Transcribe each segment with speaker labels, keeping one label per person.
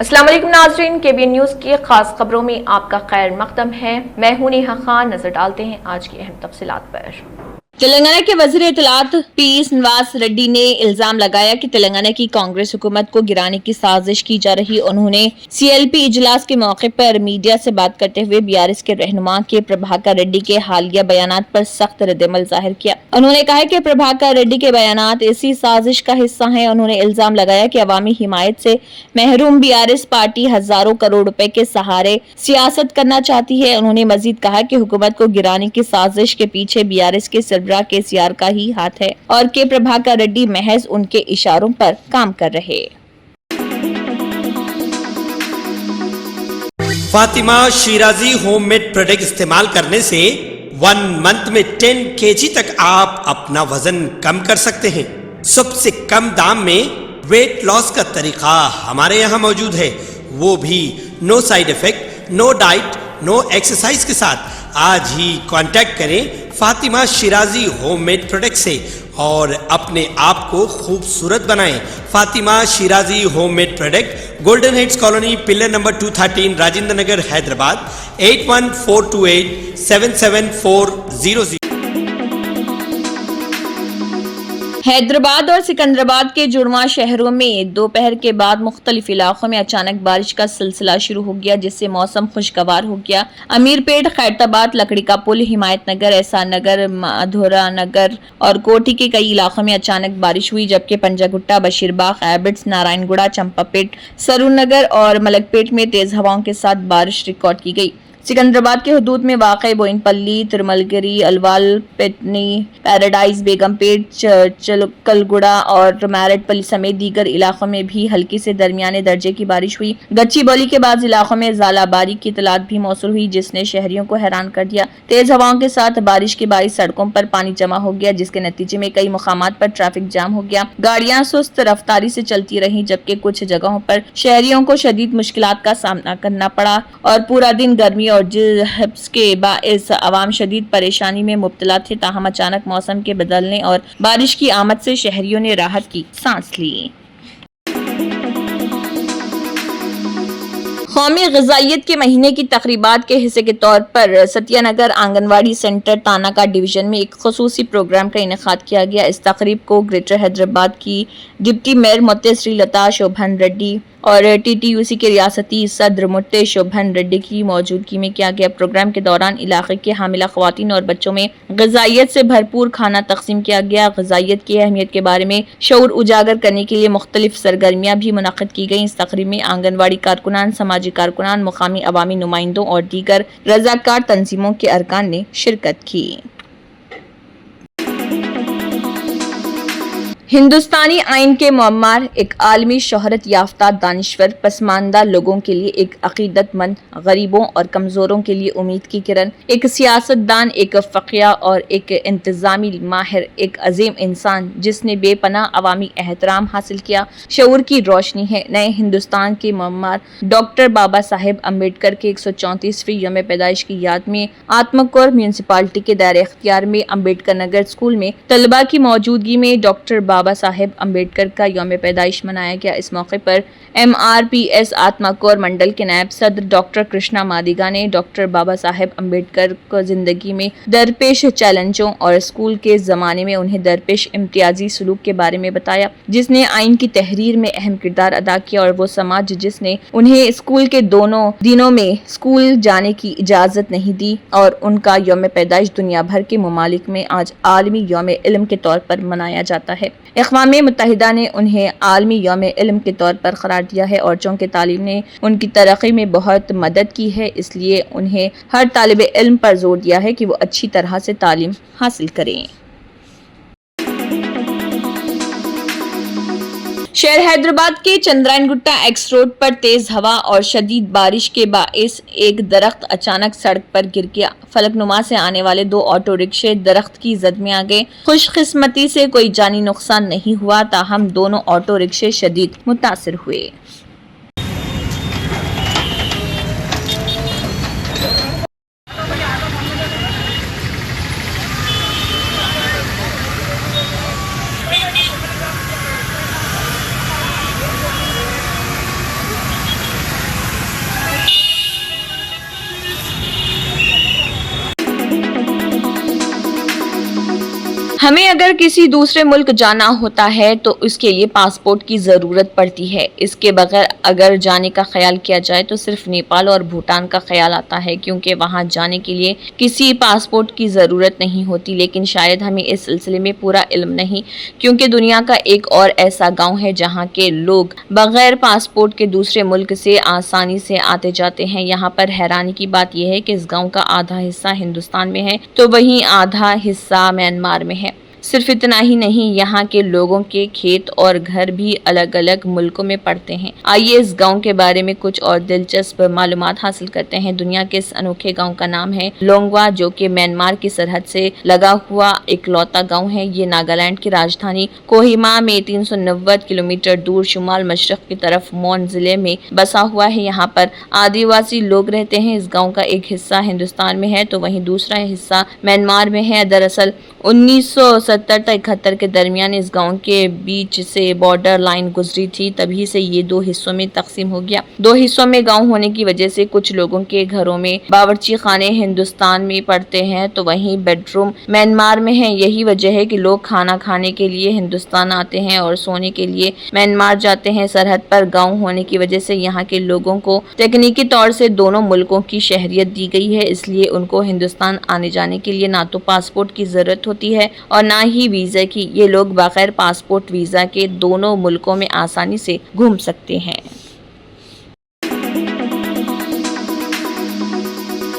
Speaker 1: السلام علیکم ناظرین، KBN نیوز کی خاص خبروں میں آپ کا خیر مقدم ہے۔ میں ہوں نیہا خان۔ نظر ڈالتے ہیں آج کی اہم تفصیلات پر۔
Speaker 2: تلنگانہ کے وزیر اطلاعات PS نواس ریڈی نے الزام لگایا کہ تلنگانہ کی کانگریس حکومت کو گرانے کی سازش کی جا رہی۔ انہوں نے CLP اجلاس کے موقع پر میڈیا سے بات کرتے ہوئے BRS کے رہنما کے پربھاکر ریڈی کے حالیہ بیانات پر سخت ردعمل ظاہر کیا۔ انہوں نے کہا کہ پربھاکر ریڈی کے بیانات اسی سازش کا حصہ ہیں۔ انہوں نے الزام لگایا کہ عوامی حمایت سے محروم BRS پارٹی ہزاروں کروڑ روپے کے سہارے سیاست کرنا چاہتی ہے۔ انہوں نے مزید کہا کہ حکومت کو گرانے کی سازش کے پیچھے BRS کے سربراہ KCR کا ہی ہاتھ ہے اور کہ پربھاکر ریڈی محض ان کے اشاروں پر کام کر رہے۔
Speaker 3: Fatima Shirazi home made product استعمال کرنے سے 1 منتھ میں 10 kg تک آپ اپنا وزن کم کر سکتے ہیں۔ سب سے کم دام میں ویٹ لاس کا طریقہ ہمارے یہاں موجود ہے، وہ بھی no side effect, no diet, no exercise کے ساتھ۔ آج ہی کانٹیکٹ کریں Fatima Shirazi home made product سے اور اپنے آپ کو خوبصورت بنائیں۔ Fatima Shirazi home made product, golden heights colony, pillar number 213، Rajendra Nagar, Hyderabad, 8142877400۔
Speaker 2: Hyderabad اور سکندرآباد کے جڑواں شہروں میں دوپہر کے بعد مختلف علاقوں میں اچانک بارش کا سلسلہ شروع ہو گیا، جس سے موسم خوشگوار ہو گیا۔ امیر پیٹ، خیرتآباد، لکڑی کا پل، حمایت نگر، احسان نگر، مادھورا نگر اور کوٹھی کے کئی علاقوں میں اچانک بارش ہوئی، جبکہ پنجا گٹا، بشیر باغ، ایبٹس، نارائن گڑا، چمپا پیٹ، سرور نگر اور ملک پیٹ میں تیز ہوائوں کے ساتھ بارش ریکارڈ کی گئی۔ سکندرآباد کے حدود میں واقع بوئن پلی، ترملگری، الوال، پٹنی، پیراڈائز، بیگم پیٹ، چلکلگڑا اور میرٹ پلی سمیت دیگر علاقوں میں بھی ہلکی سے درمیانے درجے کی بارش ہوئی۔ گچی بولی کے بعض علاقوں میں ژالہ باری کی اطلاعات بھی موصول ہوئی، جس نے شہریوں کو حیران کر دیا۔ تیز ہواؤں کے ساتھ بارش کے باعث سڑکوں پر پانی جمع ہو گیا، جس کے نتیجے میں کئی مقامات پر ٹریفک جام ہو گیا۔ گاڑیاں سست رفتاری سے چلتی رہیں، جبکہ کچھ جگہوں پر شہریوں کو شدید مشکلات کا سامنا کرنا پڑا اور پورا دن گرمی اور جھپس کے باعث عوام شدید پریشانی میں مبتلا تھے۔ تاہم اچانک موسم کے بدلنے اور بارش کی آمد سے شہریوں نے راحت کی سانس لی۔ قومی غذائیت کے مہینے کی تقریبات کے حصے کے طور پر ستیہ نگر آنگن واڑی سینٹر تاناکا ڈویژن میں ایک خصوصی پروگرام کا انعقاد کیا گیا۔ اس تقریب کو گریٹر حیدرآباد کی ڈپٹی میئر متے سری لتا شوبھن ریڈی اور TTUC کے ریاستی صدر متے شوبھن ریڈی کی موجودگی میں کیا گیا۔ پروگرام کے دوران علاقے کے حاملہ خواتین اور بچوں میں غذائیت سے بھرپور کھانا تقسیم کیا گیا۔ غذائیت کی اہمیت کے بارے میں شعور اجاگر کرنے کے لیے مختلف سرگرمیاں بھی منعقد کی گئیں۔ اس تقریب میں آنگن واڑی کارکنان، سماجی کارکنان، مقامی عوامی نمائندوں اور دیگر رضاکار تنظیموں کے ارکان نے شرکت کی۔ ہندوستانی آئین کے معمار، ایک عالمی شہرت یافتہ دانشور، پسماندہ لوگوں کے لیے ایک عقیدت مند، غریبوں اور کمزوروں کے لیے امید کی کرن، ایک سیاست دان، ایک فقیہ اور ایک انتظامی ماہر، ایک عظیم انسان جس نے بے پناہ عوامی احترام حاصل کیا، شعور کی روشنی ہے۔ نئے ہندوستان کے معمار ڈاکٹر بابا صاحب امبیڈکر کے 134ویں یوم پیدائش کی یاد میں آتمکور میونسپلٹی کے دائرہ اختیار میں امبیڈکر نگر اسکول میں طلباء کی موجودگی میں ڈاکٹر بابا صاحب امبیڈکر کا یوم پیدائش منایا گیا۔ اس موقع پر MRPS آتمکور منڈل کے نائب صدر ڈاکٹر کرشنا مادیگا نے ڈاکٹر بابا صاحب امبیڈکر کو زندگی میں درپیش چیلنجوں اور اسکول کے زمانے میں انہیں درپیش امتیازی سلوک کے بارے میں بتایا، جس نے آئین کی تحریر میں اہم کردار ادا کیا، اور وہ سماج جس نے انہیں اسکول کے دونوں دنوں میں اسکول جانے کی اجازت نہیں دی، اور ان کا یوم پیدائش دنیا بھر کے ممالک میں آج عالمی یوم علم کے طور پر منایا جاتا ہے۔ اقوام متحدہ نے انہیں عالمی یوم علم کے طور پر قرار دیا ہے، اور چونکہ تعلیم نے ان کی ترقی میں بہت مدد کی ہے، اس لیے انہیں ہر طالب علم پر زور دیا ہے کہ وہ اچھی طرح سے تعلیم حاصل کریں۔ شہر حیدرآباد کے چندرائن گٹا ایکس روڈ پر تیز ہوا اور شدید بارش کے باعث ایک درخت اچانک سڑک پر گر گیا۔ فلک نما سے آنے والے 2 آٹو رکشے درخت کی زد میں آ گئے۔ خوش قسمتی سے کوئی جانی نقصان نہیں ہوا، تاہم دونوں آٹو رکشے شدید متاثر ہوئے۔ ہمیں اگر کسی دوسرے ملک جانا ہوتا ہے تو اس کے لیے پاسپورٹ کی ضرورت پڑتی ہے۔ اس کے بغیر اگر جانے کا خیال کیا جائے تو صرف نیپال اور بھوٹان کا خیال آتا ہے، کیونکہ وہاں جانے کے لیے کسی پاسپورٹ کی ضرورت نہیں ہوتی۔ لیکن شاید ہمیں اس سلسلے میں پورا علم نہیں، کیونکہ دنیا کا ایک اور ایسا گاؤں ہے جہاں کے لوگ بغیر پاسپورٹ کے دوسرے ملک سے آسانی سے آتے جاتے ہیں۔ یہاں پر حیرانی کی بات یہ ہے کہ اس گاؤں کا آدھا حصہ ہندوستان میں ہے تو وہیں آدھا حصہ میانمار میں ہے۔ صرف اتنا ہی نہیں، یہاں کے لوگوں کے کھیت اور گھر بھی الگ الگ ملکوں میں پڑتے ہیں۔ آئیے اس گاؤں کے بارے میں کچھ اور دلچسپ معلومات حاصل کرتے ہیں۔ دنیا کے اس انوکھے گاؤں کا نام ہے لونگوا، جو کہ میانمار کی سرحد سے لگا ہوا اکلوتا گاؤں ہے۔ یہ ناگالینڈ کی راجدھانی کوہیما میں 390 کلومیٹر دور شمال مشرق کی طرف مون ضلع میں بسا ہوا ہے۔ یہاں پر آدیواسی لوگ رہتے ہیں۔ اس گاؤں کا ایک حصہ ہندوستان میں ہے تو وہیں دوسرا حصہ میانمار میں ہے۔ دراصل 1970 تا 71 کے درمیان اس گاؤں کے بیچ سے بارڈر لائن گزری تھی، تبھی سے یہ دو حصوں میں تقسیم ہو گیا۔ دو حصوں میں گاؤں ہونے کی وجہ سے کچھ لوگوں کے گھروں میں باورچی خانے ہندوستان میں پڑتے ہیں تو وہیں بیڈ روم میانمار میں ہیں۔ یہی وجہ ہے کہ لوگ کھانا کھانے کے لیے ہندوستان آتے ہیں اور سونے کے لیے میانمار جاتے ہیں۔ سرحد پر گاؤں ہونے کی وجہ سے یہاں کے لوگوں کو تکنیکی طور سے دونوں ملکوں کی شہریت دی گئی ہے، اس لیے ان کو ہندوستان آنے جانے کے لیے نہ تو پاسپورٹ کی ضرورت ہوتی ہے اور نہ ہی ویزا کی۔ یہ لوگ بغیر پاسپورٹ ویزا کے دونوں ملکوں میں آسانی سے گھوم سکتے ہیں۔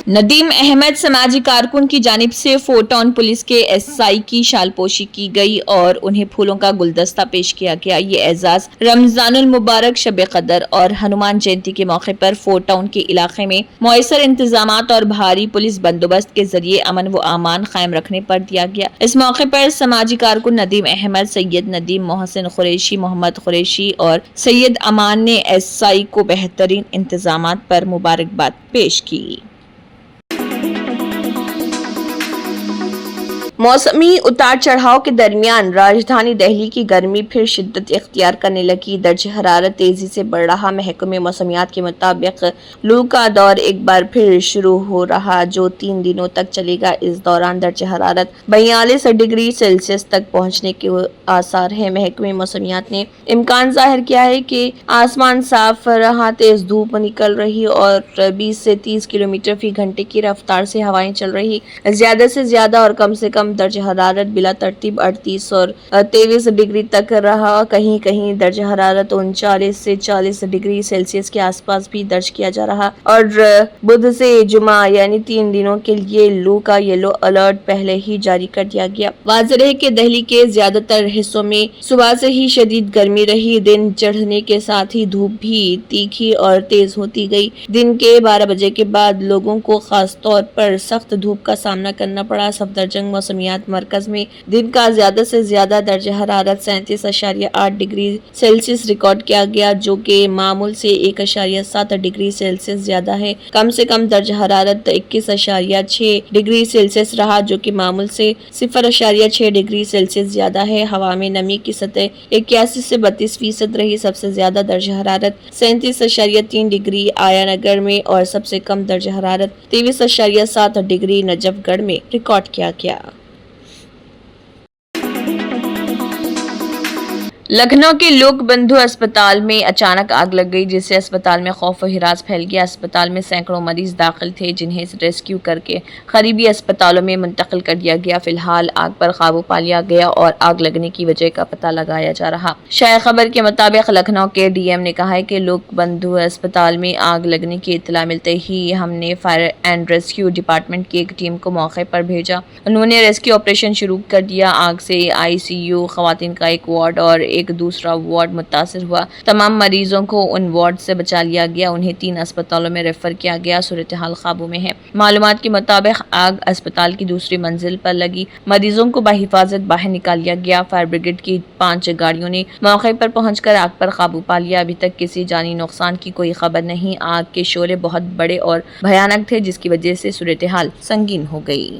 Speaker 2: ندیم احمد سماجی کارکن کی جانب سے فور ٹاؤن پولیس کے SI کی شال پوشی کی گئی اور انہیں پھولوں کا گلدستہ پیش کیا گیا۔ یہ اعزاز رمضان المبارک، شب قدر اور ہنومان جینتی کے موقع پر فور ٹاؤن کے علاقے میں مؤثر انتظامات اور بھاری پولیس بندوبست کے ذریعے امن و امان قائم رکھنے پر دیا گیا۔ اس موقع پر سماجی کارکن ندیم احمد، سید ندیم، محسن قریشی، محمد قریشی اور سید امان نے SI کو بہترین انتظامات پر مبارکباد پیش کی۔ موسمی اتار چڑھاؤ کے درمیان راجدھانی دہلی کی گرمی پھر شدت اختیار کرنے لگی۔ درجہ حرارت تیزی سے بڑھ رہا۔ محکمہ موسمیات کے مطابق لو کا دور ایک بار پھر شروع ہو رہا، جو 3 دنوں تک چلے گا۔ اس دوران درجہ حرارت 42 ڈگری سیلسیس تک پہنچنے کے آثار ہیں۔ محکمہ موسمیات نے امکان ظاہر کیا ہے کہ آسمان صاف رہا، تیز دھوپ نکل رہی اور 20 سے 30 کلومیٹر فی گھنٹے کی رفتار سے ہوائیں چل رہی۔ زیادہ سے زیادہ اور کم سے کم درجہ حرارت بلا ترتیب 38 اور 23 ڈگری تک رہا۔ کہیں کہیں درجہ حرارت 39 سے 40 ڈگری سیلسیس کے آس پاس بھی درج کیا جا رہا۔ اور بدھ سے جمعہ یعنی 3 دنوں کے لیے لو کا یلو الرٹ پہلے ہی جاری کر دیا گیا۔ واضح ہے کہ دہلی کے زیادہ تر حصوں میں صبح سے ہی شدید گرمی رہی۔ دن چڑھنے کے ساتھ ہی دھوپ بھی تیکھی اور تیز ہوتی گئی۔ دن کے 12 بجے کے بعد لوگوں کو خاص طور پر سخت دھوپ کا سامنا کرنا پڑا۔ صفدرجنگ موسمیات مرکز میں دن کا زیادہ سے زیادہ درجہ حرارت 37.8 ڈگری سیلسیس ریکارڈ کیا گیا، جو کہ معمول سے 1.7 ڈگری سیلسیس زیادہ ہے۔ کم سے کم درجہ حرارت 21.6 ڈگری سیلسیس رہا، جو کہ معمول سے 0.6 ڈگری سیلسیس زیادہ ہے۔ ہوا میں نمی کی سطح 81 سے 32% رہی۔ سب سے زیادہ درجہ حرارت 37.3 ڈگری آیا نگر میں اور سب سے کم درجہ حرارت 23.7 ڈگری نجف گڑھ میں ریکارڈ کیا گیا۔ لکھنؤ کے لوک بندھو اسپتال میں اچانک آگ لگ گئی، جس سے اسپتال میں خوف و ہراس پھیل گیا۔ اسپتال میں سینکڑوں مریض داخل تھے، جنہیں ریسکیو کر کے قریبی اسپتالوں میں منتقل کر دیا گیا۔ فی الحال آگ پر قابو پا لیا گیا اور آگ لگنے کی وجہ کا پتہ لگایا جا رہا۔ شائع خبر کے مطابق لکھنؤ کے DM نے کہا ہے کہ لوک بندھو اسپتال میں آگ لگنے کی اطلاع ملتے ہی ہم نے فائر اینڈ ریسکیو ڈپارٹمنٹ کی ایک ٹیم کو موقع پر بھیجا۔ انہوں نے ریسکیو آپریشن شروع کر دیا۔ آگ سے ICU، خواتین کا ایک وارڈ اور ایک دوسرا وارڈ متاثر ہوا۔ تمام مریضوں کو ان وارڈ سے بچا لیا گیا، انہیں 3 اسپتالوں میں ریفر کیا گیا۔ صورتحال قابو میں ہے۔ معلومات کے مطابق آگ اسپتال کی دوسری منزل پر لگی۔ مریضوں کو بحفاظت باہر نکال لیا گیا۔ فائر بریگیڈ کی 5 گاڑیوں نے موقع پر پہنچ کر آگ پر قابو پا لیا۔ ابھی تک کسی جانی نقصان کی کوئی خبر نہیں۔ آگ کے شعلے بہت بڑے اور بھیانک تھے، جس کی وجہ سے صورتحال سنگین ہو گئی۔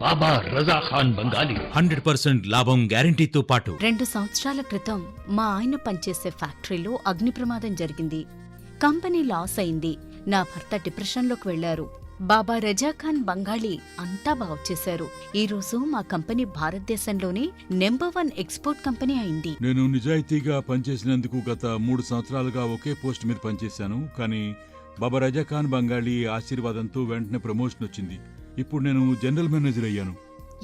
Speaker 4: బాబా రజా ఖాన్ బంగాలి
Speaker 5: 100% లాభం గ్యారంటీతో పాటు
Speaker 6: 2 సంవత్సరాల క్రితం మా ఆయన పనిచేసే ఫ్యాక్టరీలో అగ్ని ప్రమాదం జరిగింది. కంపెనీ లాస్ అయింది. నా భర్త డిప్రెషన్లోకి వెళ్లారు. బాబా రజా ఖాన్ బంగాళీ అంతా బాగు చేశారు. ఈ రోజు మా కంపెనీ భారతదేశంలోనే నెంబర్ 1 ఎక్స్పోర్ట్ కంపెనీ అయింది.
Speaker 7: నేను నిజాయితీగా పనిచేసినందుకు గత 3 సంవత్సరాలుగా ఒకే పోస్ట్ మీద పనిచేశాను. కానీ బాబా రజా ఖాన్ బంగాళీ ఆశీర్వాదంతో వెంటనే ప్రమోషన్ వచ్చింది. ఇప్పుడు నేను జనరల్ మేనేజర్ అయ్యాను.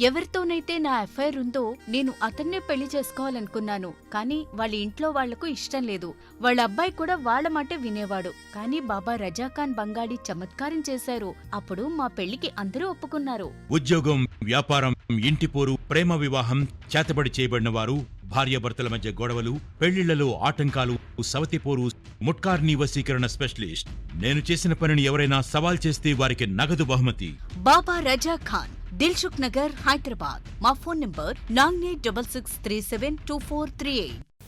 Speaker 6: ఎవరితోనైతే నా అఫైర్ ఉందో నేను అతన్నే పెళ్లి చేసుకోవాలనుకున్నాను. కానీ వాళ్ళ ఇంట్లో వాళ్లకు ఇష్టం లేదు. వాళ్ళ అబ్బాయి కూడా వాళ్ళ మాటే వినేవాడు. కానీ బాబా రజా ఖాన్ బంగాళీ చమత్కారం చేశారు. అప్పుడు మా పెళ్లికి అందరూ ఒప్పుకున్నారు.
Speaker 5: ఉద్యోగం, వ్యాపారం, ఇంటి పోరు, ప్రేమ వివాహం, చేతబడి చేయబడిన వారు, భార్యాభర్తల మధ్య గొడవలు, పెళ్లిళ్లలో ఆటంకాలు, సవతిపోరు, ముట్కార్నీ వశీకరణ స్పెషలిస్ట్. నేను చేసిన పనిని ఎవరైనా సవాల్ చేస్తే వారికి నగదు బహుమతి.
Speaker 6: బాబా రజా ఖాన్, దిల్సుఖ్ నగర్, హైదరాబాద్. మా phone number 9866372438.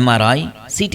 Speaker 8: MRI, CT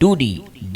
Speaker 8: 2D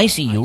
Speaker 8: ICU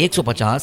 Speaker 8: 150,